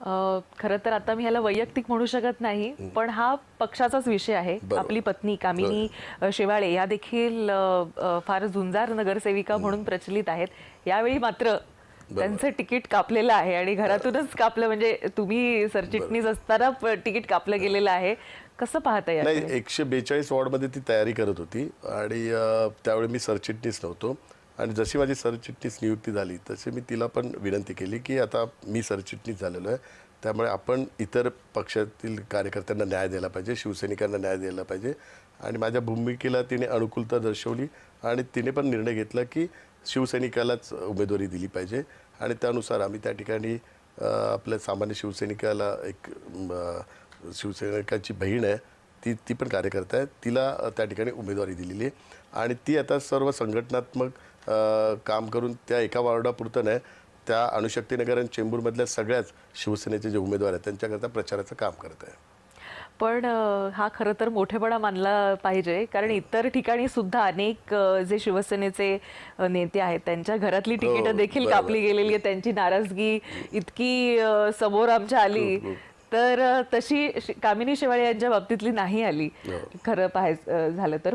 खरं तर आता मी ह्याला वैयक्तिक म्हणू शकत नाही, पण हा पक्षाचाच विषय आहे. आपली पत्नी कामिनी शेवाळे या देखील फार झुंजार नगरसेविका म्हणून प्रचलित आहेत. यावेळी मात्र त्यांचं तिकीट कापलेलं आहे आणि घरातूनच कापलं, म्हणजे तुम्ही सरचिटणीस असताना तिकीट कापलं गेलेलं आहे. कसं पाहता नाही, याकडे? 142 वॉर्डमध्ये ती तयारी करत होती आणि त्यावेळी मी सरचिटणीस नव्हतो. आणि जशी माझी सरचिटणीस नियुक्ती झाली तशी मी तिला पण विनंती केली की आता मी सरचिटणीस झालेलो आहे, त्यामुळे आपण इतर पक्षातील कार्यकर्त्यांना न्याय द्यायला पाहिजे, शिवसैनिकांना न्याय द्यायला पाहिजे. आणि माझ्या भूमिकेला तिने अनुकूलता दर्शवली आणि तिने पण निर्णय घेतला की शिवसैनिकालाच उमेदवारी दिली पाहिजे. आणि त्यानुसार आम्ही त्या ठिकाणी आपल्या सामान्य शिवसैनिकाला एक शिवसैनिकाची बहीण आहे, ती पण कार्यकर्ता आहे, तिला त्या ठिकाणी उमेदवारी दिलेली आहे. आणि ती आता सर्व संघटनात्मक काम करून त्या एका वॉर्डापुरतं नाही, त्या अणुशक्तीनगर आणि चेंबूरमधल्या सगळ्याच शिवसेनेचे जे उमेदवार आहेत त्यांच्याकरता प्रचाराचं काम करत आहे. पण हा खरं तर मोठेपणा मानला पाहिजे, कारण इतर ठिकाणी सुद्धा अनेक जे शिवसेनेचे नेते आहेत त्यांच्या घरातली तिकीटं देखील कापली गेलेली आहे. त्यांची नाराजगी इतकी समोर आमच्या आली, तर तशी कामिनी शेवाळे यांच्या बाबतीतली नाही आली खरं पाहायचं झालं तर.